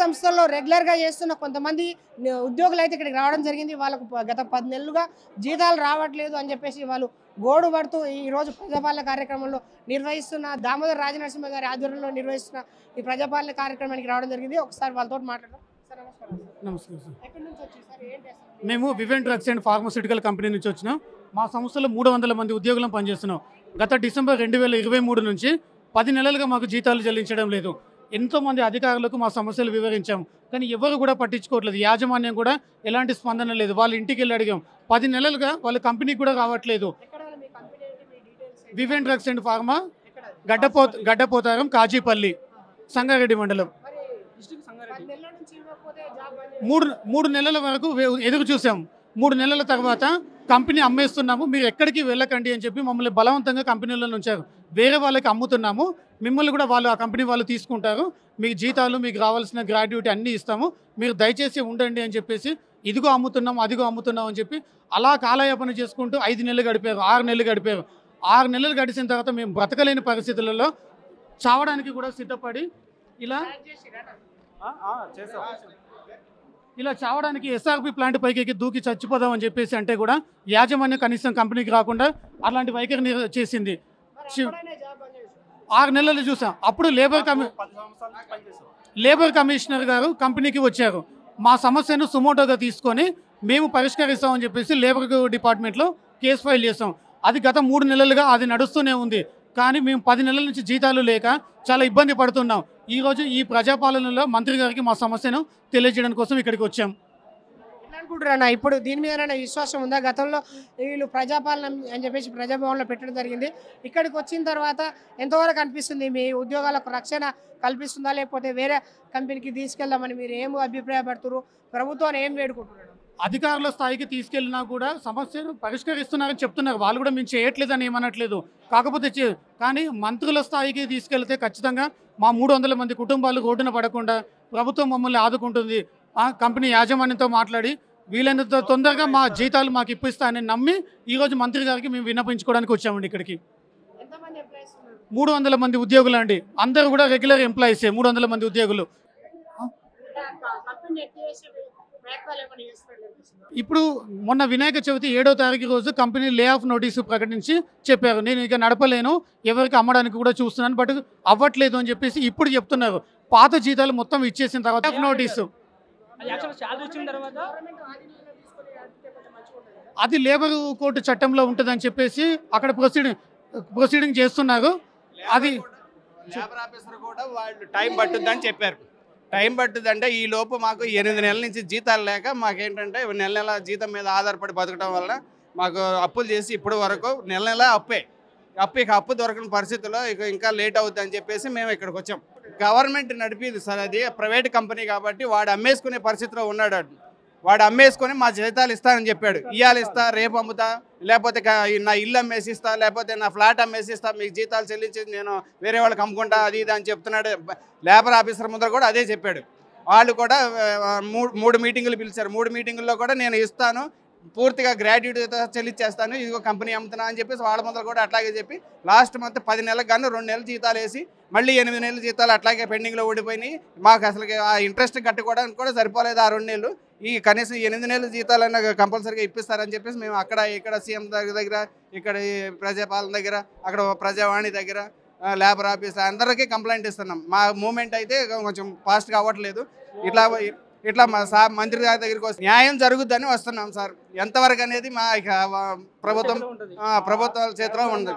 సంస్థల్లో రెగ్యులర్గా చేస్తున్న కొంతమంది ఉద్యోగులు అయితే ఇక్కడికి రావడం జరిగింది. వాళ్ళకు గత 10 నెలలుగా జీతాలు రావట్లేదు అని చెప్పేసి వాళ్ళు గోడు పడుతూ ఈరోజు ప్రజాపాలన కార్యక్రమంలో నిర్వహిస్తున్న దామోదర రాజనరసింహ గారి ఆధ్వర్యంలో నిర్వహిస్తున్న ఈ ప్రజాపాలన కార్యక్రమానికి రావడం జరిగింది. ఒకసారి వాళ్ళతో మాట్లాడదాం. సార్ నమస్కారం. నమస్కారం సార్. ఎక్కడి నుంచి వచ్చి సార్ ఏంటి అసలు? మేము woven drugs and pharmaceutical company నుంచి వచ్చినాం. మా సంస్థలో 300 మంది ఉద్యోగులను పనిచేస్తున్నాం. గత డిసెంబర్ 2023 నుంచి 10 నెలలుగా మాకు జీతాలు చెల్లించడం లేదు. ఎంతోమంది అధికారులకు మా సమస్యలు వివరించాం, కానీ ఎవరు కూడా పట్టించుకోవట్లేదు. యాజమాన్యం కూడా ఎలాంటి స్పందన లేదు. వాళ్ళ ఇంటికి వెళ్ళి అడిగాం. 10 నెలలుగా వాళ్ళ కంపెనీకి కూడా రావట్లేదు. Woven drugs and pharma, Gaddapotharam, Kazipally, Sangareddy మండలం. 3 నెలల వరకు ఎదురు చూసాం. 3 నెలల తర్వాత కంపెనీ అమ్మేస్తున్నాము, మీరు ఎక్కడికి వెళ్ళకండి అని చెప్పి మమ్మల్ని బలవంతంగా కంపెనీలో ఉంచారు. వేరే వాళ్ళకి అమ్ముతున్నాము, మిమ్మల్ని కూడా వాళ్ళు ఆ కంపెనీ వాళ్ళు తీసుకుంటారు, మీకు జీతాలు, మీకు రావాల్సిన గ్రాడ్యుటీ అన్నీ ఇస్తాము, మీరు దయచేసి ఉండండి అని చెప్పేసి ఇదిగో అమ్ముతున్నాం, అదిగో అమ్ముతున్నాం అని చెప్పి అలా కాలయాపన చేసుకుంటూ 5 నెలలు గడిపారు, 6 నెలలు గడిపారు. 6 నెలలు గడిచిన తర్వాత మేము బ్రతకలేని పరిస్థితులలో చావడానికి కూడా సిద్ధపడి ఇలా చావడానికి ఎస్ఆర్పి ప్లాంట్ పైకి దూకి చచ్చిపోదాం అని చెప్పేసి అంటే కూడా యాజమాన్యం కనీసం కంపెనీకి రాకుండా అలాంటి వైఖరిని చేసింది. 6 నెలలు చూసాం. అప్పుడు లేబర్ కమిషనర్ గారు కంపెనీకి వచ్చారు. మా సమస్యను సుమోటోగా తీసుకొని మేము పరిష్కరిస్తామని చెప్పేసి లేబర్ డిపార్ట్మెంట్లో కేసు ఫైల్ చేస్తాం. అది గత 3 నెలలుగా అది నడుస్తూనే ఉంది. కానీ మేము 10 నెలల నుంచి జీతాలు లేక చాలా ఇబ్బంది పడుతున్నాం. ఈరోజు ఈ ప్రజాపాలనలో మంత్రి గారికి మా సమస్యను తెలియజేయడం కోసం ఇక్కడికి వచ్చాం. అనుకుంటున్నా ఇప్పుడు దీని మీద విశ్వాసం ఉందా? గతంలో వీళ్ళు ప్రజాపాలన అని చెప్పేసి ప్రజాభవన్లో పెట్టడం జరిగింది. ఇక్కడికి వచ్చిన తర్వాత ఎంతవరకు అనిపిస్తుంది? మీ ఉద్యోగాలకు రక్షణ కల్పిస్తుందా, లేకపోతే వేరే కంపెనీకి తీసుకెళ్దామని మీరు ఏం అభిప్రాయపడుతున్నారు? ప్రభుత్వాన్ని ఏం వేడుకుంటున్నారు? అధికారుల స్థాయికి తీసుకెళ్ళినా కూడా సమస్యను పరిష్కరిస్తున్నారని చెప్తున్నారు. వాళ్ళు కూడా మేము చేయట్లేదని ఏమనట్లేదు. కాకపోతే కానీ మంత్రుల స్థాయికి తీసుకెళ్తే ఖచ్చితంగా మా 300 మంది కుటుంబాలు రోడ్డున పడకుండా ప్రభుత్వం మమ్మల్ని ఆదుకుంటుంది. ఆ కంపెనీ యాజమాన్యంతో మాట్లాడి వీలైనంత తొందరగా మా జీతాలు మాకు ఇప్పిస్తానని నమ్మి ఈరోజు మంత్రి గారికి మేము విన్నపించుకోవడానికి వచ్చామండి ఇక్కడికి. 300 మంది ఉద్యోగులు అండి, అందరూ కూడా రెగ్యులర్ ఎంప్లాయీసే. 300 మంది ఉద్యోగులు. ఇప్పుడు మొన్న వినాయక చవితి 7వ తారీఖు రోజు కంపెనీ లే ఆఫ్ నోటీసు ప్రకటించి చెప్పారు, నేను ఇక నడపలేను, ఎవరికి అమ్మడానికి కూడా చూస్తున్నాను, బట్ అవ్వట్లేదు అని చెప్పేసి ఇప్పుడు చెప్తున్నారు. పాత జీతాలు మొత్తం ఇచ్చేసిన తర్వాత నోటీసు అది లేబర్ కోర్టు చట్టంలో ఉంటుందని చెప్పేసి అక్కడ ప్రొసీడింగ్ చేస్తున్నారు. అది లేబర్ ఆఫీసర్ కూడా వాళ్ళు టైం పట్టుద్దని చెప్పారు. టైం పట్టుద్దంటే ఈ లోపు మాకు 8 నెలల నుంచి జీతాలు లేక మాకేంటంటే నెల నెల జీతం మీద ఆధారపడి బతకడం వల్ల మాకు అప్పులు చేసి ఇప్పటి వరకు నెల నెల అప్పు దొరకని పరిస్థితుల్లో ఇంకా లేట్ అవుతుంది అని చెప్పేసి మేము ఇక్కడికి వచ్చాం. గవర్నమెంట్ నడిపేది సార్, అది ప్రైవేట్ కంపెనీ కాబట్టి వాడు అమ్మేసుకునే పరిస్థితిలో ఉన్నాడు. వాడు అమ్మేసుకొని మా జీతాలు ఇస్తానని చెప్పాడు. ఇవాళ ఇస్తా, రేపు అమ్ముతా, లేకపోతే నా ఇల్లు అమ్మేసి ఇస్తా, లేకపోతే నా ఫ్లాట్ అమ్మేసి ఇస్తా, మీకు జీతాలు చెల్లించి నేను వేరే వాళ్ళకి అమ్ముకుంటా, అది ఇది అని చెప్తున్నాడు. లేబర్ ఆఫీసర్ ముందర కూడా అదే చెప్పాడు. వాళ్ళు కూడా 3 మీటింగులు పిలిచారు. 3 మీటింగుల్లో కూడా నేను ఇస్తాను, పూర్తిగా గ్రాడ్యుయేట్తో చెల్లించేస్తాను, ఇదిగో కంపెనీ అమ్ముతున్నా అని చెప్పేసి వాళ్ళ ముందర కూడా అట్లాగే చెప్పి లాస్ట్ మంత్ 10 నెలలకు కానీ 2 నెలలు జీతాలు వేసి మళ్ళీ 8 నెలల జీతాలు అట్లాగే పెండింగ్లో ఉండిపోయినాయి. మాకు అసలు ఆ ఇంట్రెస్ట్ కట్టుకోవడానికి కూడా సరిపోలేదు ఆ 2 నెలలు. ఈ కనీసం 8 నెలల జీతాలైనా కంపల్సరీగా ఇప్పిస్తారని చెప్పేసి మేము అక్కడ ఇక్కడ సీఎం దగ్గర, ఇక్కడ ప్రజాపాలన దగ్గర, అక్కడ ప్రజావాణి దగ్గర, లేబర్ ఆఫీస్ అందరికీ కంప్లైంట్ ఇస్తున్నాం. మా మూమెంట్ అయితే కొంచెం ఫాస్ట్గా అవ్వట్లేదు. ఇట్లా మా మంత్రి గారి దగ్గరికి వస్తే న్యాయం జరుగుద్దని వస్తున్నాం సార్. ఎంతవరకు అనేది మా ప్రభుత్వాల చేతిలో ఉంది.